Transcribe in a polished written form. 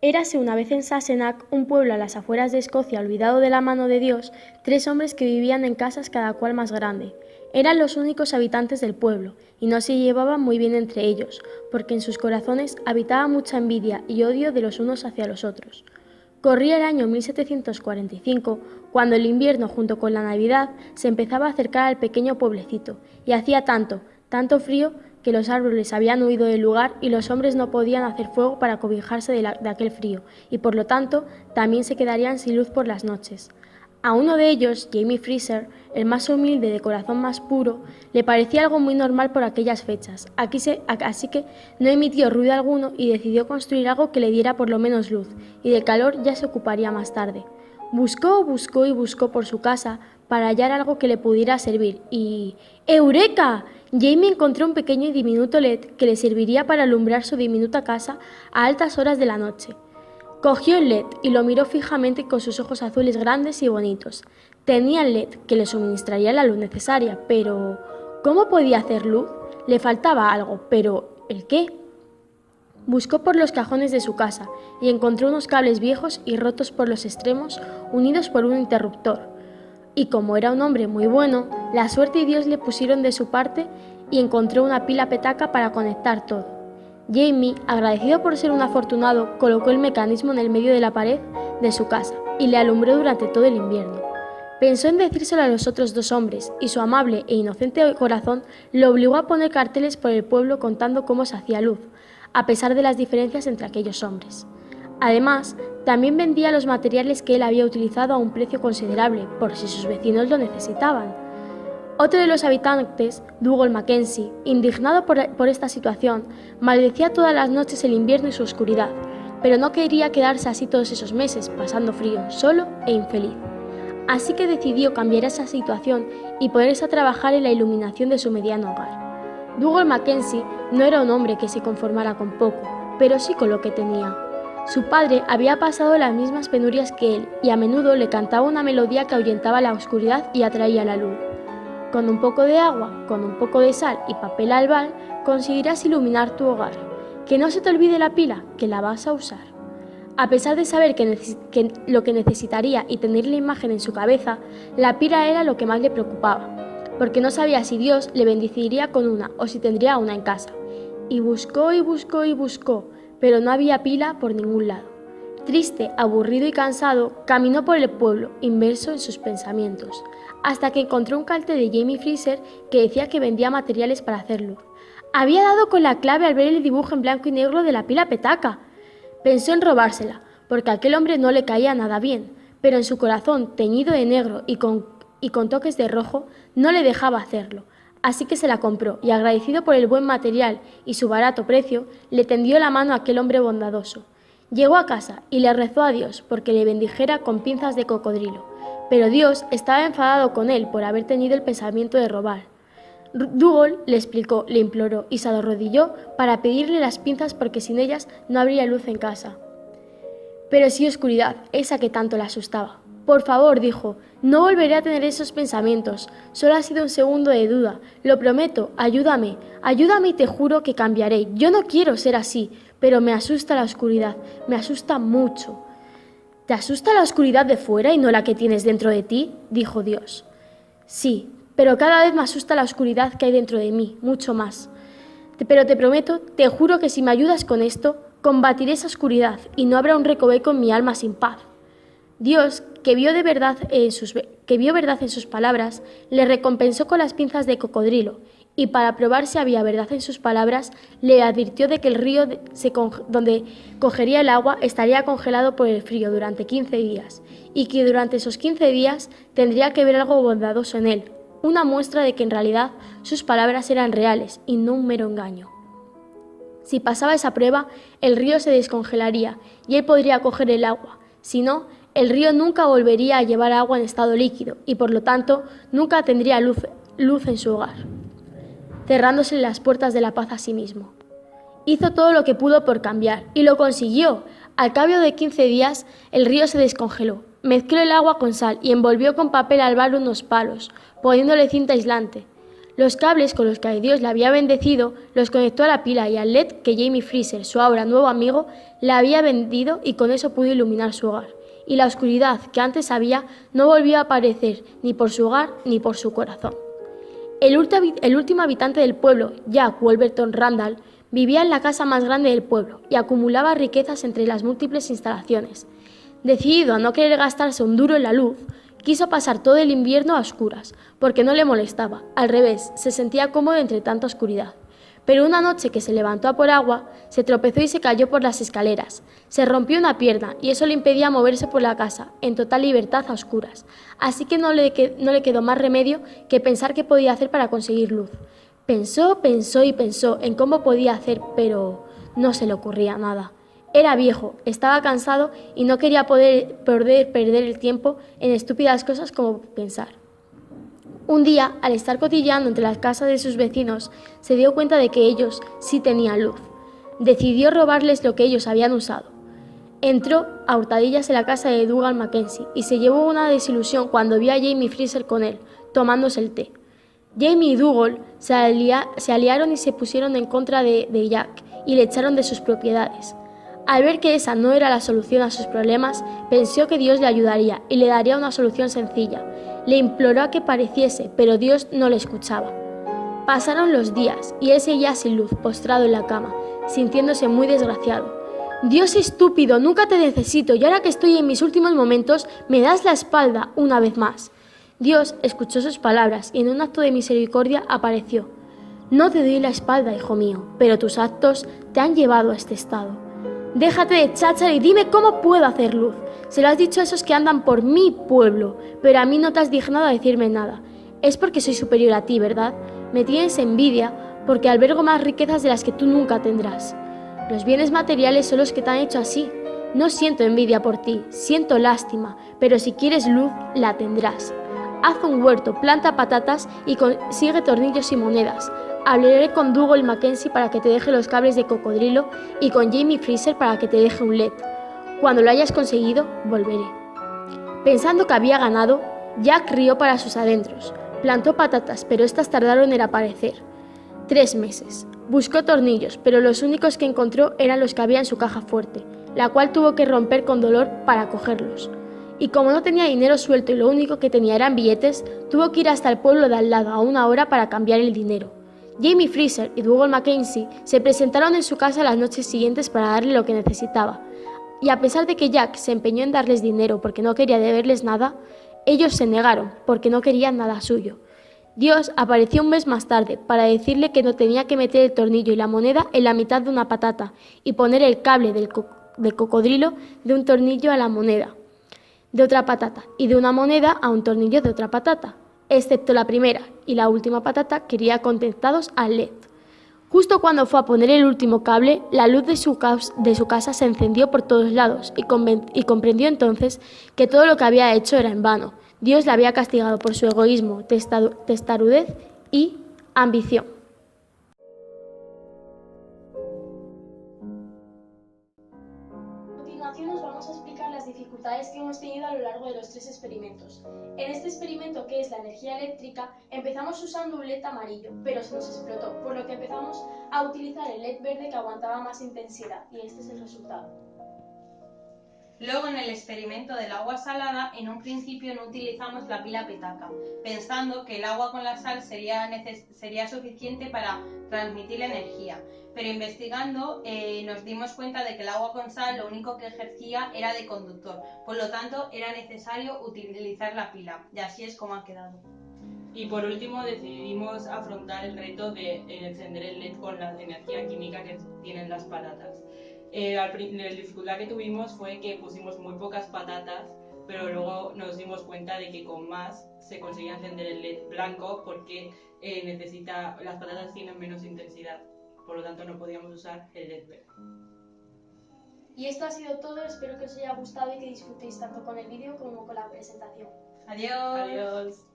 Érase una vez en Sassenach, un pueblo a las afueras de Escocia olvidado de la mano de Dios, 3 hombres que vivían en casas cada cual más grande. Eran los únicos habitantes del pueblo, y no se llevaban muy bien entre ellos, porque en sus corazones habitaba mucha envidia y odio de los unos hacia los otros. Corría el año 1745, cuando el invierno junto con la Navidad se empezaba a acercar al pequeño pueblecito, y hacía tanto frío, que los árboles habían huido del lugar y los hombres no podían hacer fuego para cobijarse de aquel frío, y por lo tanto también se quedarían sin luz por las noches. A uno de ellos, Jamie Fraser, el más humilde de corazón más puro, le parecía algo muy normal por aquellas fechas, así que no emitió ruido alguno y decidió construir algo que le diera por lo menos luz, y del calor ya se ocuparía más tarde. Buscó por su casa para hallar algo que le pudiera servir y... ¡Eureka! Jamie encontró un pequeño y diminuto LED que le serviría para alumbrar su diminuta casa a altas horas de la noche. Cogió el LED y lo miró fijamente con sus ojos azules grandes y bonitos. Tenía el LED que le suministraría la luz necesaria, pero ¿cómo podía hacer luz? Le faltaba algo, pero ¿el qué? Buscó por los cajones de su casa y encontró unos cables viejos y rotos por los extremos, unidos por un interruptor. Y como era un hombre muy bueno, la suerte y Dios le pusieron de su parte y encontró una pila petaca para conectar todo. Jamie, agradecido por ser un afortunado, colocó el mecanismo en el medio de la pared de su casa y le alumbró durante todo el invierno. Pensó en decírselo a los otros 2 hombres y su amable e inocente corazón lo obligó a poner carteles por el pueblo contando cómo se hacía luz, a pesar de las diferencias entre aquellos hombres. Además, también vendía los materiales que él había utilizado a un precio considerable, por si sus vecinos lo necesitaban. Otro de los habitantes, Dougal Mackenzie, indignado por esta situación, maldecía todas las noches el invierno y su oscuridad, pero no quería quedarse así todos esos meses, pasando frío, solo e infeliz. Así que decidió cambiar esa situación y ponerse a trabajar en la iluminación de su mediano hogar. Dougal Mackenzie no era un hombre que se conformara con poco, pero sí con lo que tenía. Su padre había pasado las mismas penurias que él y a menudo le cantaba una melodía que ahuyentaba la oscuridad y atraía la luz. Con un poco de agua, con un poco de sal y papel albal conseguirás iluminar tu hogar. Que no se te olvide la pila, que la vas a usar. A pesar de saber que lo que necesitaría y tener la imagen en su cabeza, la pila era lo que más le preocupaba, porque no sabía si Dios le bendeciría con una o si tendría una en casa. Y buscó, pero no había pila por ningún lado. Triste, aburrido y cansado, caminó por el pueblo, inmerso en sus pensamientos, hasta que encontró un cartel de Jamie Fraser que decía que vendía materiales para hacer luz. Había dado con la clave al ver el dibujo en blanco y negro de la pila petaca. Pensó en robársela, porque a aquel hombre no le caía nada bien, pero en su corazón, teñido de negro y con toques de rojo, no le dejaba hacerlo. Así que se la compró y, agradecido por el buen material y su barato precio, le tendió la mano a aquel hombre bondadoso. Llegó a casa y le rezó a Dios porque le bendijera con pinzas de cocodrilo, pero Dios estaba enfadado con él por haber tenido el pensamiento de robar. Dougal le explicó, le imploró y se arrodilló para pedirle las pinzas porque sin ellas no habría luz en casa. Pero sí oscuridad, esa que tanto le asustaba. Por favor, dijo, no volveré a tener esos pensamientos. Solo ha sido un segundo de duda. Lo prometo, ayúdame y te juro que cambiaré. Yo no quiero ser así, pero me asusta la oscuridad, me asusta mucho. ¿Te asusta la oscuridad de fuera y no la que tienes dentro de ti?, dijo Dios. Sí, pero cada vez me asusta la oscuridad que hay dentro de mí, mucho más. Pero te prometo, te juro que si me ayudas con esto, combatiré esa oscuridad y no habrá un recoveco en mi alma sin paz. Dios, que vio verdad en sus palabras, le recompensó con las pinzas de cocodrilo, y para probar si había verdad en sus palabras, le advirtió de que el río donde cogería el agua estaría congelado por el frío durante 15 días, y que durante esos 15 días tendría que ver algo bondadoso en él, una muestra de que en realidad sus palabras eran reales y no un mero engaño. Si pasaba esa prueba, el río se descongelaría y él podría coger el agua. Si no, el río nunca volvería a llevar agua en estado líquido y por lo tanto nunca tendría luz en su hogar, cerrándose las puertas de la paz a sí mismo. Hizo todo lo que pudo por cambiar y lo consiguió. Al cabo de 15 días, el río se descongeló, mezcló el agua con sal y envolvió con papel albal unos palos, poniéndole cinta aislante. Los cables con los que Dios la había bendecido los conectó a la pila y al LED que Jamie Fraser, su ahora nuevo amigo, le había vendido, y con eso pudo iluminar su hogar. Y la oscuridad que antes había no volvió a aparecer ni por su hogar ni por su corazón. El último habitante del pueblo, Jack Wolverton Randall, vivía en la casa más grande del pueblo y acumulaba riquezas entre las múltiples instalaciones. Decidido a no querer gastarse un duro en la luz, quiso pasar todo el invierno a oscuras, porque no le molestaba. Al revés, se sentía cómodo entre tanta oscuridad. Pero una noche que se levantó a por agua, se tropezó y se cayó por las escaleras. Se rompió una pierna y eso le impedía moverse por la casa, en total libertad a oscuras. Así que no le quedó más remedio que pensar qué podía hacer para conseguir luz. Pensó y pensó en cómo podía hacer, pero no se le ocurría nada. Era viejo, estaba cansado y no quería poder perder el tiempo en estúpidas cosas como pensar. Un día, al estar cotilleando entre las casas de sus vecinos, se dio cuenta de que ellos sí tenían luz. Decidió robarles lo que ellos habían usado. Entró a hurtadillas en la casa de Dougal Mackenzie y se llevó una desilusión cuando vio a Jamie Fraser con él, tomándose el té. Jamie y Dougal se aliaron y se pusieron en contra de Jack y le echaron de sus propiedades. Al ver que esa no era la solución a sus problemas, pensó que Dios le ayudaría y le daría una solución sencilla. Le imploró a que pareciese, pero Dios no le escuchaba. Pasaron los días y él seguía sin luz, postrado en la cama, sintiéndose muy desgraciado. Dios estúpido, nunca te necesito y ahora que estoy en mis últimos momentos, me das la espalda una vez más. Dios escuchó sus palabras y en un acto de misericordia apareció. No te doy la espalda, hijo mío, pero tus actos te han llevado a este estado. Déjate de cháchara y dime cómo puedo hacer luz. Se lo has dicho a esos que andan por mi pueblo, pero a mí no te has dignado a decirme nada. Es porque soy superior a ti, ¿verdad? Me tienes envidia porque albergo más riquezas de las que tú nunca tendrás. Los bienes materiales son los que te han hecho así. No siento envidia por ti, siento lástima, pero si quieres luz, la tendrás. Haz un huerto, planta patatas y consigue tornillos y monedas. Hablaré con Dougal Mackenzie para que te deje los cables de cocodrilo y con Jamie Fraser para que te deje un LED. Cuando lo hayas conseguido, volveré. Pensando que había ganado, Jack rió para sus adentros. Plantó patatas, pero estas tardaron en aparecer. 3 meses. Buscó tornillos, pero los únicos que encontró eran los que había en su caja fuerte, la cual tuvo que romper con dolor para cogerlos. Y como no tenía dinero suelto y lo único que tenía eran billetes, tuvo que ir hasta el pueblo de al lado a una hora para cambiar el dinero. Jamie Fraser y Dougal Mackenzie se presentaron en su casa las noches siguientes para darle lo que necesitaba. Y a pesar de que Jack se empeñó en darles dinero porque no quería deberles nada, ellos se negaron porque no querían nada suyo. Dios apareció un mes más tarde para decirle que no tenía que meter el tornillo y la moneda en la mitad de una patata y poner el cable del cocodrilo de un tornillo a la moneda de otra patata y de una moneda a un tornillo de otra patata, excepto la primera y la última patata que iría conectados al LED. Justo cuando fue a poner el último cable, la luz de su casa se encendió por todos lados y comprendió entonces que todo lo que había hecho era en vano. Dios le había castigado por su egoísmo, testarudez y ambición. A continuación nos vamos a explicar las dificultades que hemos tenido a lo largo de los 3 experimentos. En este experimento, que es la energía eléctrica, empezamos usando un LED amarillo, pero se nos explotó, por lo que empezamos a utilizar el LED verde que aguantaba más intensidad, y este es el resultado. Luego, en el experimento del agua salada, en un principio no utilizamos la pila petaca, pensando que el agua con la sal sería suficiente para transmitir la energía. Pero investigando nos dimos cuenta de que el agua con sal lo único que ejercía era de conductor, por lo tanto era necesario utilizar la pila, y así es como ha quedado. Y por último decidimos afrontar el reto de encender el LED con la energía química que tienen las patatas. La dificultad que tuvimos fue que pusimos muy pocas patatas, pero luego nos dimos cuenta de que con más se conseguía encender el LED blanco porque las patatas tienen menos intensidad, por lo tanto no podíamos usar el LED verde. Y esto ha sido todo, espero que os haya gustado y que disfrutéis tanto con el vídeo como con la presentación. ¡Adiós! Adiós.